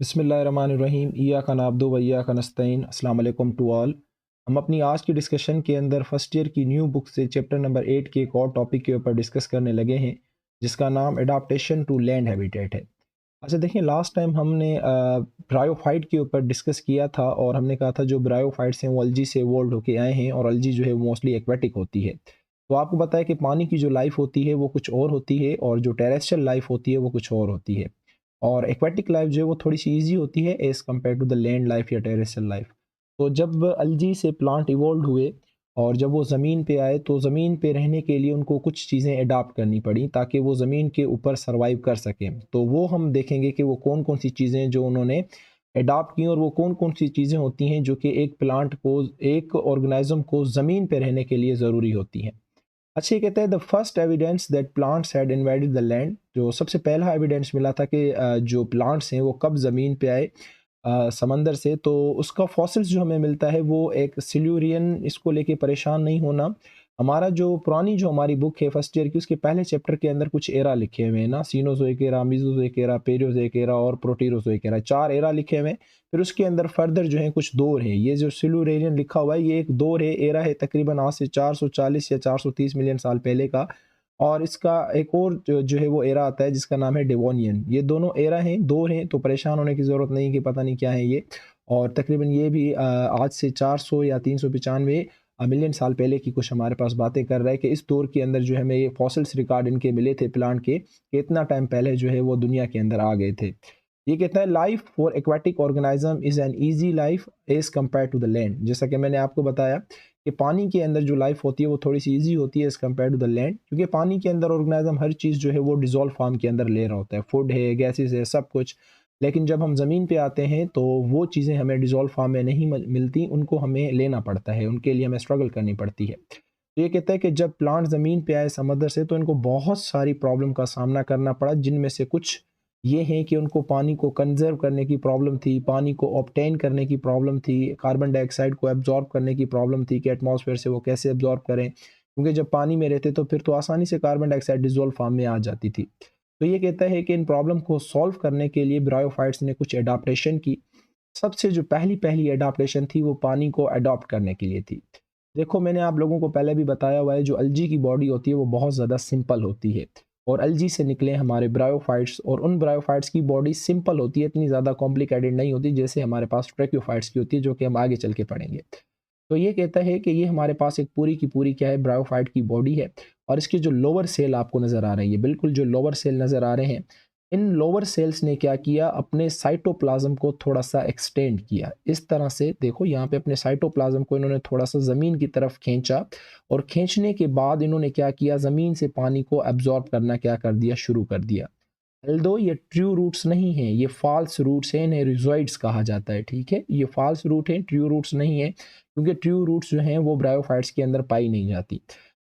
बिस्मिल्लाहिर्रहमानिर्रहीम इय्याका नअब्दु व इय्याका नस्तईन। अस्सलाम वालेकुम टू ऑल। हम अपनी आज की डिस्कशन के अंदर फर्स्ट ईयर की न्यू बुक से चैप्टर नंबर 8 के एक और टॉपिक के ऊपर डिस्कस करने लगे हैं, जिसका नाम एडाप्टेशन टू लैंड हैबिटेट है। अच्छा देखें, लास्ट टाइम हमने ब्रायोफाइट के ऊपर डिस्कस किया था और हमने कहा था जो ब्रायोफाइट्स हैं वो अलजी से इवॉल्व होके आए हैं और अलजी जो है वो मोस्टली एक्वेटिक होती है। तो आपको पता है कि पानी की जो लाइफ होती है वो कुछ और होती है और जो टेरेस्ट्रियल लाइफ होती है वो कुछ और होती है। और एक्वेटिक लाइफ जो है वो थोड़ी सी ईजी होती है as compare to the land life या टेरेस्ट्रियल लाइफ। तो जब अलजी से प्लांट इवॉल्व हुए और जब वो ज़मीन पे आए तो ज़मीन पे रहने के लिए उनको कुछ चीज़ें अडॉप्ट करनी पड़ी ताकि वो ज़मीन के ऊपर सर्वाइव कर सकें। तो वो हम देखेंगे कि वो कौन-कौन सी चीज़ें जो उन्होंने अडॉप्ट की और वो कौन-कौन सी चीज़ें होती हैं जो कि एक प्लांट को, एक ऑर्गेनिज़्म को ज़मीन पे रहने के लिए ज़रूरी होती हैं। अच्छा, ये कहता है the first evidence that plants had invaded the land. जो सबसे पहला एविडेंस मिला था कि जो प्लांट्स हैं वो कब ज़मीन पे आए समंदर से, तो उसका फॉसिल्स जो हमें मिलता है वो एक सिल्यूरियन। इसको लेके परेशान नहीं होना। हमारा जो पुरानी जो हमारी बुक है फर्स्ट ईयर की, उसके पहले चैप्टर के अंदर कुछ एरा लिखे हुए हैं ना, सीनोज़ोइक एरा, मीज़ोज़ोइक एरा, पेरियोज़ोइक एरा और प्रोटीरोज़ोइक एरा, 4 एरा लिखे हुए हैं। फिर उसके अंदर फर्दर जो है कुछ दौर हैं। ये जो सिल्यूरियन लिखा हुआ है ये एक दौर है, एरा है तकरीबन आज से 440 या 430 मिलियन साल पहले का। और इसका एक और जो है वो एरा आता है जिसका नाम है डेवोनियन। ये दोनों एरा हैं, दौर हैं, तो परेशान होने की ज़रूरत नहीं कि पता नहीं क्या है ये। और तकरीबन ये भी आज से 400 या 395 मिलियन साल पहले की कुछ हमारे पास बातें कर रहा है कि इस दौर के अंदर जो है हमें ये फॉसिल्स रिकॉर्ड इनके मिले थे प्लांट के, कि इतना टाइम पहले जो है वो दुनिया के अंदर आ गए थे। ये कहता है life for aquatic organism is an easy life as compare to the land. जैसा कि मैंने आपको बताया कि पानी के अंदर जो लाइफ होती है वो थोड़ी सी ईजी होती है as compare to the land, क्योंकि पानी के अंदर ऑर्गेनिज्म हर चीज़ जो है वो डिज़ोल्व फॉर्म के अंदर ले रहा होता है, फूड है, गैसेस है, सब कुछ। लेकिन जब हम ज़मीन पे आते हैं तो वो चीज़ें हमें डिज़ोल्व फॉर्म में नहीं मिलती, उनको हमें लेना पड़ता है, उनके लिए हमें स्ट्रगल करनी पड़ती है। तो ये कहता है कि जब प्लांट ज़मीन पे आए समंदर से तो इनको बहुत सारी प्रॉब्लम का सामना करना पड़ा, जिनमें से कुछ ये हैं कि उनको पानी को कंज़र्व करने की प्रॉब्लम थी, पानी को ऑब्टेन करने की प्रॉब्लम थी, कार्बन डाइऑक्साइड को एब्ज़ॉर्ब करने की प्रॉब्लम थी कि एटमॉस्फेयर से वो कैसे एब्ज़ॉर्ब करें, क्योंकि जब पानी में रहते तो फिर तो आसानी से कार्बन डाइऑक्साइड डिज़ोल्व फॉर्म में आ जाती थी। तो ये कहता है कि इन प्रॉब्लम को सॉल्व करने के लिए ब्रायोफाइट्स ने कुछ एडाप्टेशन की। सबसे जो पहली एडाप्टेशन थी वो पानी को अडॉप्ट करने के लिए थी। देखो, मैंने आप लोगों को पहले भी बताया हुआ है, जो अलजी की बॉडी होती है वो बहुत ज़्यादा सिंपल होती है और अलजी से निकले हमारे ब्रायोफाइट्स, और उन ब्रायोफाइट्स की बॉडी सिंपल होती है, इतनी ज़्यादा कॉम्प्लिकेटेड नहीं होती जैसे हमारे पास ट्रैक्योफाइट्स की होती है, जो कि हम आगे चल के पढ़ेंगे। तो ये कहता है कि ये हमारे पास एक पूरी की पूरी क्या है, ब्रायोफाइट की बॉडी है। और इसके जो लोअर सेल आपको नज़र आ रहे हैं, ये बिल्कुल जो लोअर सेल नज़र आ रहे हैं, इन लोअर सेल्स ने क्या किया, अपने साइटोप्लाज्म को थोड़ा-सा एक्सटेंड किया। इस तरह से देखो, यहाँ पे अपने साइटोप्लाज्म को इन्होंने थोड़ा-सा ज़मीन की तरफ खींचा और खींचने के बाद इन्होंने क्या किया, ज़मीन से पानी को एब्ज़ॉर्ब करना क्या कर दिया, शुरू कर दिया। अल्दो ये ट्रू रूट्स नहीं हैं, ये फ़ाल्स रूट्स हैं, इन्हें रिज़ॉइड्स कहा जाता है, ठीक है? ये फ़ाल्स रूट हैं, ट्रू रूट्स नहीं हैं, क्योंकि ट्रू रूट्स जो हैं वो ब्रायोफाइट्स के अंदर पाई नहीं जाती।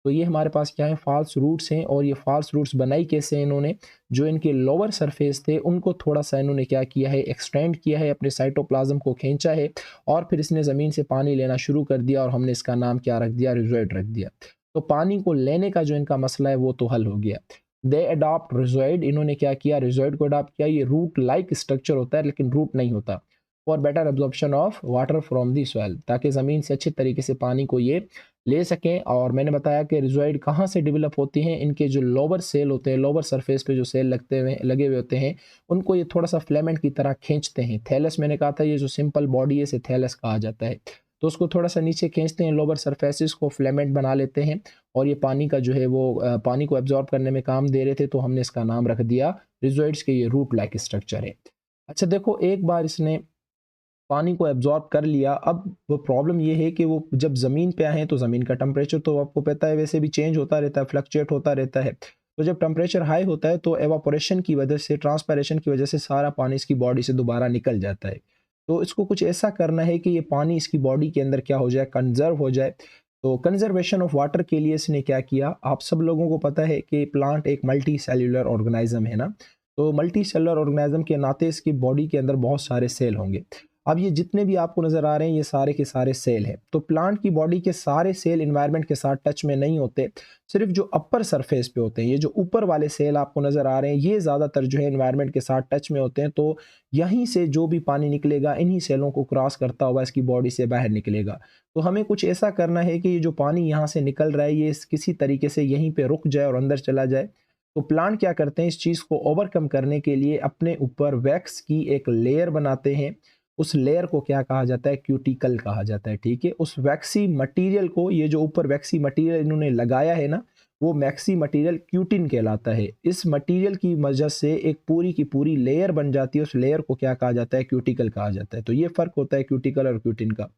तो ये हमारे पास क्या है, फ़ाल्स रूट्स हैं। और ये फ़ाल्स रूट्स बनाई कैसे इन्होंने, जो इनके लोअर सरफेस थे उनको थोड़ा-सा इन्होंने क्या किया है, एक्सटेंड किया है, अपने साइटोप्लाज़्म को खींचा है और फिर इसने ज़मीन से पानी लेना शुरू कर दिया और हमने इसका नाम क्या रख दिया, रिज़ॉइड रख दिया। तो पानी को लेने का जो इनका मसला है वो तो हल हो गया। दे अडॉप्ट रिजॉइड, इन्होंने क्या किया, रिजॉइड को अडॉप्ट किया। ये रूट लाइक स्ट्रक्चर होता है लेकिन रूट नहीं होता। For better absorption of water from the soil, ताकि ज़मीन से अच्छे तरीके से पानी को ये ले सकें। और मैंने बताया कि रिजॉइड कहाँ से डेवलप होती हैं, इनके जो लोअर सेल होते हैं, लोअर सरफेस पे जो सेल लगे हुए होते हैं, उनको ये थोड़ा सा फिलामेंट की तरह खींचते हैं। थैलस, मैंने कहा था ये जो सिंपल बॉडी है इसे थैलस कहा जाता है। तो उसको थोड़ा सा नीचे खींचते हैं, लोअर सरफेसिस को फिलामेंट बना लेते हैं और ये पानी का जो है वो पानी को एब्जॉर्ब करने में काम दे रहे थे, तो हमने इसका नाम रख दिया रिजॉइड्स के, ये रूट लाइक स्ट्रक्चर है। अच्छा देखो, एक बार इसने पानी को एब्जॉर्ब कर लिया, अब वो प्रॉब्लम ये है कि वो जब ज़मीन पे आए हैं तो ज़मीन का टेम्परेचर तो आपको पता है वैसे भी चेंज होता रहता है, फ्लक्चुएट होता रहता है। तो जब टेम्परेचर हाई होता है तो एवापोरेशन की वजह से, ट्रांसपायरेशन की वजह से सारा पानी इसकी बॉडी से दोबारा निकल जाता है। तो इसको कुछ ऐसा करना है कि ये पानी इसकी बॉडी के अंदर क्या हो जाए, कंज़र्व हो जाए। तो कंज़र्वेशन ऑफ वाटर के लिए इसने क्या किया, आप सब लोगों को पता है कि प्लांट एक मल्टी सेल्युलर ऑर्गेनिज़्म है ना। तो मल्टी सेल्युलर ऑर्गेनिज़्म के नाते इसकी बॉडी के अंदर बहुत सारे सेल होंगे। अब ये जितने भी आपको नज़र आ रहे हैं ये सारे के सारे सेल हैं। तो प्लांट की बॉडी के सारे सेल एनवायरनमेंट के साथ टच में नहीं होते, सिर्फ जो अपर सरफेस पे होते हैं, ये जो ऊपर वाले सेल आपको नज़र आ रहे हैं ये ज़्यादातर जो है एनवायरनमेंट के साथ टच में होते हैं। तो यहीं से जो भी पानी निकलेगा इन्हीं सेलों को क्रॉस करता हुआ इसकी बॉडी से बाहर निकलेगा। तो हमें कुछ ऐसा करना है कि ये जो पानी यहाँ से निकल रहा है ये किसी तरीके से यहीं पे रुक जाए और अंदर चला जाए। तो प्लांट क्या करते हैं, इस चीज़ को ओवरकम करने के लिए अपने ऊपर वैक्स की एक लेयर बनाते हैं। उस लेयर को क्या कहा जाता है, क्यूटिकल कहा जाता है। ठीक है, उस वैक्सी मटेरियल को, ये जो ऊपर वैक्सी मटेरियल इन्होंने लगाया है ना, वो वैक्सी मटेरियल क्यूटिन कहलाता है। इस मटेरियल की वजह से एक पूरी की पूरी लेयर बन जाती है, उस लेयर को क्या कहा जाता है, क्यूटिकल कहा जाता है। तो ये फ़र्क होता है क्यूटिकल और क्यूटिन का।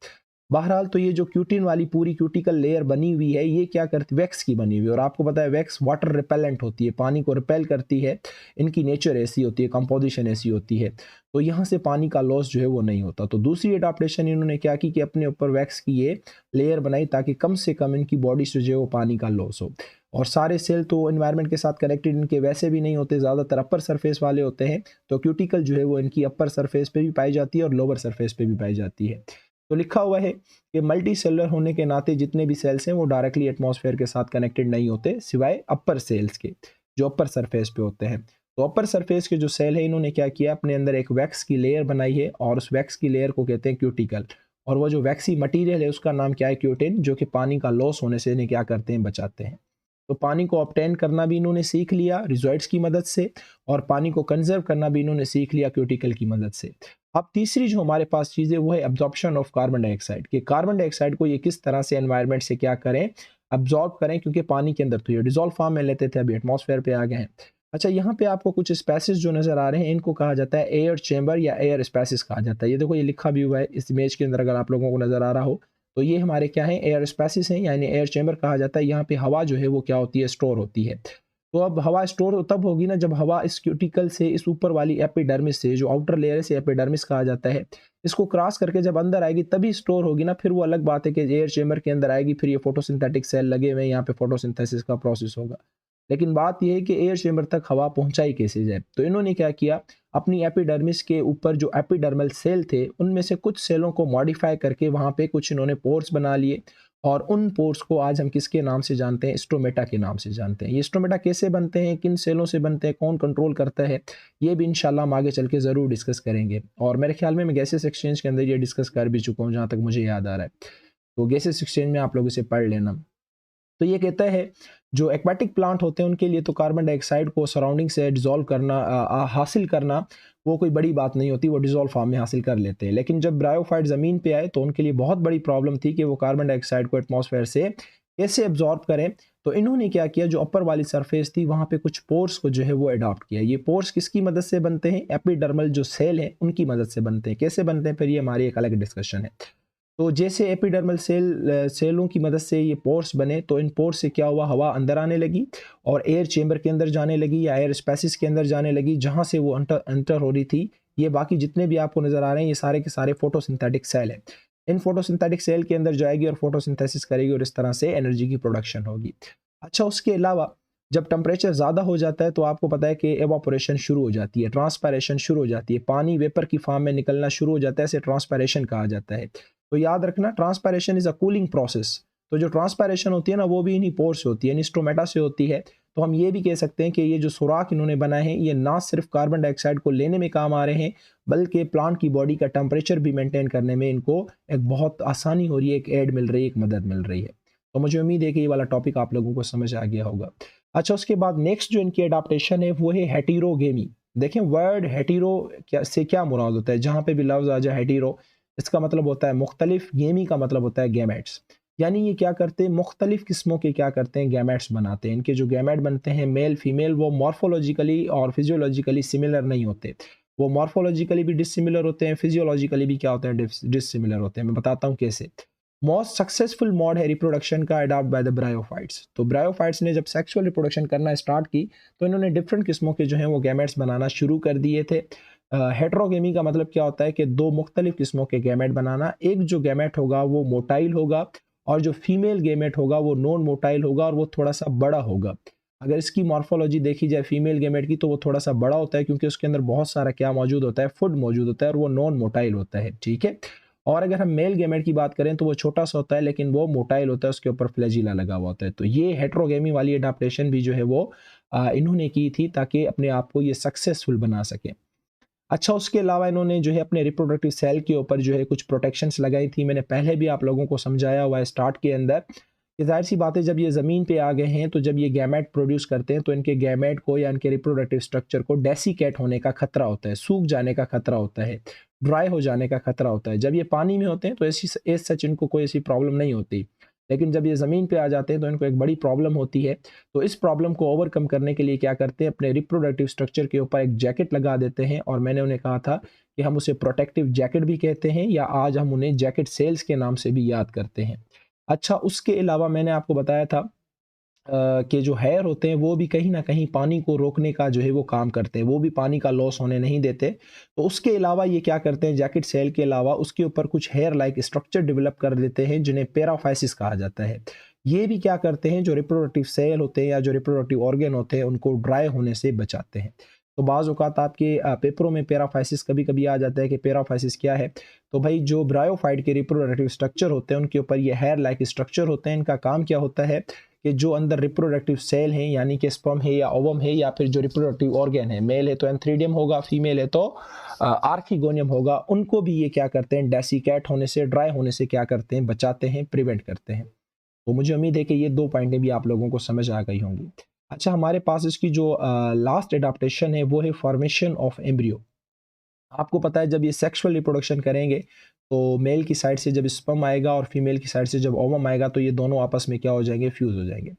बहरहाल तो ये जो क्यूटिन वाली पूरी क्यूटिकल लेयर बनी हुई है ये क्या करती, वैक्स की बनी हुई है, और आपको पता है वैक्स वाटर रिपेलेंट होती है, पानी को रिपेल करती है। इनकी नेचर ऐसी होती है, कंपोजिशन ऐसी होती है। तो यहाँ से पानी का लॉस जो है वो नहीं होता। तो दूसरी अडाप्टेशन इन्होंने क्या की कि अपने ऊपर वैक्स की ये लेयर बनाई ताकि कम से कम इनकी बॉडी से जो है वो पानी का लॉस हो। और सारे सेल तो एनवायरनमेंट के साथ कनेक्टेड इनके वैसे भी नहीं होते, ज़्यादातर अपर सरफेस वाले होते हैं। तो क्यूटिकल जो है वो इनकी अपर सरफेस पे भी पाई जाती है और लोअर सरफेस पे भी पाई जाती है। तो लिखा हुआ है कि मल्टी सेलुलर होने के नाते जितने भी सेल्स हैं वो डायरेक्टली एटमॉस्फेयर के साथ कनेक्टेड नहीं होते, सिवाय अपर सेल्स के जो अपर सरफेस पे होते हैं। तो अपर सरफेस के जो सेल है इन्होंने क्या किया, अपने अंदर एक वैक्स की लेयर बनाई है और उस वैक्स की लेयर को कहते हैं क्यूटिकल। और वो जो वैक्सी मटीरियल है उसका नाम क्या है, क्यूटिन, जो कि पानी का लॉस होने से इन्हें क्या करते हैं, बचाते हैं। तो पानी को ऑब्टेन करना भी इन्होंने सीख लिया रिजॉइड्स की मदद से, और पानी को कंजर्व करना भी इन्होंने सीख लिया क्यूटिकल की मदद से। अब तीसरी जो हमारे पास चीज़ है वो है एब्जॉर्प्शन ऑफ कार्बन डाइऑक्साइड, कि कार्बन डाइऑक्साइड को ये किस तरह से एनवायरनमेंट से क्या करें, अब्जॉर्ब करें, क्योंकि पानी के अंदर तो ये डिजोल्व फॉर्म में लेते थे, अभी एटमॉस्फेयर पे आ गए हैं। अच्छा, यहाँ पे आपको कुछ स्पेसिस जो नज़र आ रहे हैं इनको कहा जाता है एयर चेंबर या एयर स्पेसिस कहा जाता है। ये देखो ये लिखा भी हुआ है इस इमेज के अंदर, अगर आप लोगों को नज़र आ रहा हो तो ये हमारे क्या है, एयर स्पेसिस हैं, यानी एयर चेंबर कहा जाता है। यहाँ पे हवा जो है वो क्या होती है, स्टोर होती है। तो अब हवा स्टोर तब होगी ना जब हवा इस क्यूटिकल से, इस ऊपर वाली एपिडर्मिस से, जो आउटर लेयर से एपिडर्मिस कहा जाता है, इसको क्रॉस करके जब अंदर आएगी तभी स्टोर होगी ना। फिर वो अलग बात है कि एयर चेंबर के अंदर आएगी, फिर ये फोटोसिंथेटिक सेल लगे हुए हैं, यहाँ पे फोटोसिंथेसिस का प्रोसेस होगा। लेकिन बात यह है कि एयर चेंबर तक हवा पहुंचाई कैसे जाए। तो इन्होंने क्या किया, अपनी एपिडर्मिस के ऊपर जो एपिडर्मल सेल थे उनमें से कुछ सेलों को मॉडिफाई करके वहां पे कुछ इन्होंने पोर्स बना लिए, और उन पोर्स को आज हम किसके नाम से जानते हैं, स्टोमेटा के नाम से जानते हैं। ये स्टोमेटा कैसे बनते हैं, किन सेलों से बनते हैं, कौन कंट्रोल करता है, ये भी इंशाल्लाह हम आगे चल के ज़रूर डिस्कस करेंगे। और मेरे ख्याल में मैं गैसेस एक्सचेंज के अंदर ये डिस्कस कर भी चुका हूँ जहाँ तक मुझे याद आ रहा है। तो गैसेस एक्सचेंज में आप लोग इसे पढ़ लेना। तो ये कहता है जो एक्वाटिक प्लांट होते हैं उनके लिए तो कार्बन डाइऑक्साइड को सराउंडिंग से डिजोल्व करना, हासिल करना वो कोई बड़ी बात नहीं होती, वो डिजोल्व फॉर्म में हासिल कर लेते हैं। लेकिन जब ब्रायोफाइट ज़मीन पे आए तो उनके लिए बहुत बड़ी प्रॉब्लम थी कि वो कार्बन डाइऑक्साइड को एटमॉस्फेयर से कैसे एब्जॉर्ब करें। तो इन्होंने क्या किया, जो अपर वाली सरफेस थी वहाँ पे कुछ पोर्स को जो है वो अडॉप्ट किया। ये पोर्स किसकी मदद से बनते हैं, एपिडर्मल जो सेल हैं उनकी मदद से बनते हैं। कैसे बनते हैं फिर ये हमारी एक अलग डिस्कशन है। तो जैसे एपिडर्मल सेलों की मदद से ये पोर्स बने, तो इन पोर्स से क्या हुआ, हवा अंदर आने लगी और एयर चेंबर के अंदर जाने लगी या एयर स्पेसिस के अंदर जाने लगी, जहाँ से वो अंटर हो रही थी। ये बाकी जितने भी आपको नज़र आ रहे हैं ये सारे के सारे फोटोसिंथेटिक सेल हैं। इन फोटोसिंथेटिक सेल के अंदर जाएगी और फोटोसिंथेसिस करेगी और इस तरह से एनर्जी की प्रोडक्शन होगी। अच्छा, उसके अलावा जब टेम्परेचर ज़्यादा हो जाता है तो आपको पता है कि एवापोरेशन शुरू हो जाती है, ट्रांसपायरेशन शुरू हो जाती है, पानी वेपर की फॉर्म में निकलना शुरू हो जाता है, इसे ट्रांसपायरेशन कहा जाता है। तो याद रखना, transpiration is a cooling process. तो जो ट्रांसपायरेशन होती है ना वो भी इन्हीं पोर से होती है, यानी स्टोमेटा से होती है। तो हम ये भी कह सकते हैं कि ये जो सुराख इन्होंने बनाए हैं ये ना सिर्फ कार्बन डाइऑक्साइड को लेने में काम आ रहे हैं, बल्कि प्लांट की बॉडी का टेम्परेचर भी मेंटेन करने में इनको एक बहुत आसानी हो रही है, एक एड मिल रही है, एक मदद मिल रही है। तो मुझे उम्मीद है कि ये वाला टॉपिक आप लोगों को समझ आ गया होगा। अच्छा, उसके बाद नेक्स्ट जो इनकी अडाप्टेशन है वो है हेटेरोगेमी। देखें वर्ड हेटेरो क्या मुराद होता है, जहाँ पे भी लफ्ज़ आ जाए हेटेरो, इसका मतलब होता है मुख्तलिफ, गेमी का मतलब होता है गैमेट्स। यानी ये क्या करते हैं, मुख्तलिफ किस्मों के क्या करते हैं, गैमेट्स बनाते हैं। इनके जो गैमेट बनते हैं मेल फीमेल, वो मॉर्फोलॉजिकली और फिजियोलॉजिकली सिमिलर नहीं होते। वो मॉर्फोलॉजिकली भी डिसिमिलर होते हैं, फिजियोलॉजिकली भी क्या होते हैं, डिसिमिलर होते हैं। मैं बताता हूँ कैसे। मोस्ट सक्सेसफुल मोड है रिप्रोडक्शन का अडॉप्ट बाय द ब्रायोफाइट्स। तो ब्रायोफाइट्स ने जब सेक्सुअल रिप्रोडक्शन करना स्टार्ट की तो इन्होंने डिफरेंट किस्मों के जो हैं वो गैमेट्स बनाना शुरू कर दिए थे। हेट्रोगेमी का मतलब क्या होता है कि दो मुख्तलिफ किस्मों के गैमेट बनाना। एक जो गैमेट होगा वो मोटाइल होगा और जो फीमेल गैमेट होगा वो नॉन मोटाइल होगा और वो थोड़ा सा बड़ा होगा। अगर इसकी मॉर्फोलॉजी देखी जाए फीमेल गेमेट की, तो वो थोड़ा सा बड़ा होता है, क्योंकि उसके अंदर बहुत सारा क्या मौजूद होता है, फूड मौजूद होता है, और वो नॉन मोटाइल होता है, ठीक है। और अगर हम मेल गेमेट की बात करें तो वो छोटा सा होता है, लेकिन वो मोटाइल होता है, उसके ऊपर फ्लैजिला लगा हुआ होता है। तो ये हेट्रोगेमी वाली अडाप्टेशन भी जो है वो इन्होंने की थी, ताकि अपने आप को ये सक्सेसफुल बना सके। अच्छा, उसके अलावा इन्होंने जो है अपने रिप्रोडक्टिव सेल के ऊपर जो है कुछ प्रोटेक्शंस लगाई थी। मैंने पहले भी आप लोगों को समझाया हुआ है स्टार्ट के अंदर, कि ज़ाहिर-सी बात है, जब ये ज़मीन पे आ गए हैं, तो जब ये गैमेट प्रोड्यूस करते हैं, तो इनके गैमेट को या इनके रिप्रोडक्टिव स्ट्रक्चर को डेसिकेट होने का खतरा होता है, सूख जाने का खतरा होता है, ड्राई हो जाने का खतरा होता है। जब ये पानी में होते हैं, तो ऐसी एज़ सच इनको कोई ऐसी प्रॉब्लम नहीं होती। लेकिन जब ये ज़मीन पे आ जाते हैं, तो इनको एक बड़ी प्रॉब्लम होती है। तो इस प्रॉब्लम को ओवरकम करने के लिए क्या करते हैं, अपने रिप्रोडक्टिव स्ट्रक्चर के ऊपर एक जैकेट लगा देते हैं, और मैंने उन्हें कहा था कि हम उसे प्रोटेक्टिव जैकेट भी कहते हैं, या आज हम उन्हें जैकेट सेल्स के नाम से भी याद करते हैं। अच्छा, उसके अलावा मैंने आपको बताया था कि जो हेयर होते हैं वो भी कहीं न कहीं पानी को रोकने का जो है वो काम करते हैं, वो भी पानी का लॉस होने नहीं देते। तो उसके अलावा ये क्या करते हैं, जैकेट सेल के अलावा उसके ऊपर कुछ हेयर लाइक स्ट्रक्चर डेवलप कर देते हैं, जिन्हें पैराफाइसिस कहा जाता है। ये भी क्या करते हैं, जो रिप्रोडक्टिव सेल होते हैं या जो रिप्रोडक्टिव ऑर्गन होते हैं, उनको ड्राई होने से बचाते हैं। तो बाज़ औक़ात आपके पेपरों में पैराफाइसिस कभी-कभी आ जाता है कि पैराफाइसिस क्या है? तो भाई, जो ब्रायोफाइट के रिप्रोडक्टिव स्ट्रक्चर होते हैं, उनके ऊपर ये हेयर लाइक स्ट्रक्चर होते हैं। इनका काम क्या होता है कि जो अंदर रिप्रोडक्टिव सेल हैं, यानी कि स्पर्म है या ओवम है, या फिर जो रिप्रोडक्टिव ऑर्गन है, मेल है तो एंथ्रीडियम होगा, फीमेल है तो आर्किगोनियम होगा, उनको भी ये क्या करते हैं, डेसिकेट होने से, ड्राई होने से क्या करते हैं, बचाते हैं, प्रिवेंट करते हैं। तो मुझे उम्मीद है कि ये 2 पॉइंटें भी आप लोगों को समझ आ गई होंगी। अच्छा, हमारे पास इसकी जो लास्ट एडाप्टेशन है वो है फॉर्मेशन ऑफ एम्ब्रियो। आपको पता है, जब ये सेक्सुअल रिप्रोडक्शन करेंगे, तो मेल की साइड से जब स्पर्म आएगा और फीमेल की साइड से जब ओवम आएगा, तो ये दोनों आपस में क्या हो जाएंगे, फ्यूज़ हो जाएंगे।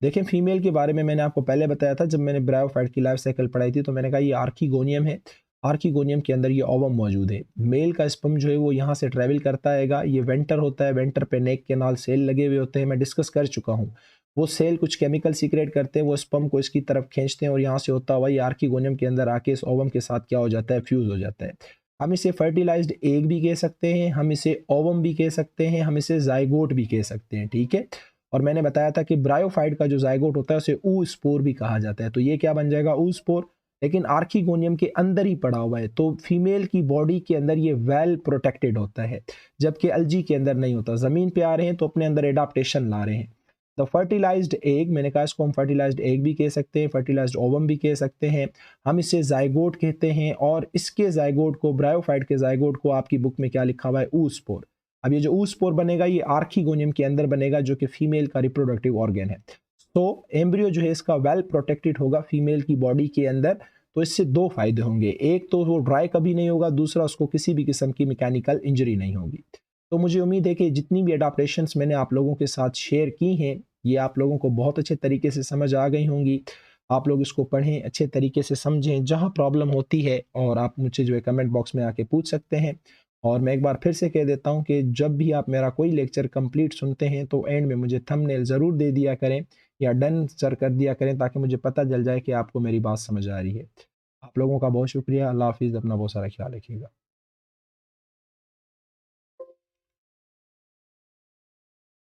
देखें, फीमेल के बारे में मैंने आपको पहले बताया था, जब मैंने ब्रायोफाइट की लाइफ साइकिल पढ़ाई थी, तो मैंने कहा ये आर्किगोनियम है। आर्किगोनियम के अंदर ये ओवम मौजूद है। मेल का स्पर्म जो है वो यहाँ से ट्रैवल करता आएगा, ये वेंटर होता है, वेंटर पे नेक के नाल सेल लगे हुए होते हैं, मैं डिस्कस कर चुका हूँ। वो सेल कुछ केमिकल सीक्रेट करते हैं, वो स्पर्म को इसकी तरफ खींचते हैं, और यहाँ से होता हुआ ये आर्किगोनियम के अंदर आके इस ओवम के साथ क्या हो जाता है, फ्यूज़ हो जाता है। हम इसे फर्टिलाइज्ड एग भी कह सकते हैं, हम इसे ओवम भी कह सकते हैं, हम इसे ज़ाइगोट भी कह सकते हैं, ठीक है? और मैंने बताया था कि ब्रायोफाइट का जो ज़ाइगोट होता है उसे oospore भी कहा जाता है। तो ये क्या बन जाएगा, oospore, लेकिन आर्किगोनियम के अंदर ही पड़ा हुआ है। तो फीमेल की बॉडी के अंदर ये वेल प्रोटेक्टेड होता है, जबकि एल्गी के अंदर नहीं होता। ज़मीन पे आ रहे हैं तो अपने अंदर एडाप्टेशन ला रहे हैं। द फर्टिलाइज्ड एग, मैंने कहा इसको हम फर्टिलाइज्ड एग भी कह सकते हैं, फर्टिलाइज्ड ओवम भी कह सकते हैं, हम इसे ज़ाइगोट कहते हैं, और इसके ज़ाइगोट को, ब्रायोफाइट के ज़ाइगोट को आपकी बुक में क्या लिखा हुआ है, oospore। अब ये जो oospore बनेगा, ये आर्किगोनियम के अंदर बनेगा, जो कि फीमेल का रिप्रोडक्टिव ऑर्गन है। तो एम्ब्रियो जो है इसका वेल प्रोटेक्टेड होगा फीमेल की बॉडी के अंदर। तो इससे 2 फ़ायदे होंगे, एक तो वो ड्राई कभी नहीं होगा, दूसरा उसको किसी भी किस्म की मैकेनिकल इंजरी नहीं होगी। तो मुझे उम्मीद है कि जितनी भी एडाप्टेशंस मैंने आप लोगों के साथ शेयर की हैं, ये आप लोगों को बहुत अच्छे तरीके से समझ आ गई होंगी। आप लोग इसको पढ़ें, अच्छे तरीके से समझें, जहाँ प्रॉब्लम होती है, और आप मुझसे जो है कमेंट बॉक्स में आके पूछ सकते हैं। और मैं एक बार फिर से कह देता हूँ कि जब भी आप मेरा कोई लेक्चर कंप्लीट सुनते हैं, तो एंड में मुझे थंबनेल ज़रूर दे दिया करें, या डन सर कर दिया करें, ताकि मुझे पता चल जाए कि आपको मेरी बात समझ आ रही है। आप लोगों का बहुत शुक्रिया। अल्लाह हाफ़िज़। अपना बहुत सारा ख्याल रखिएगा।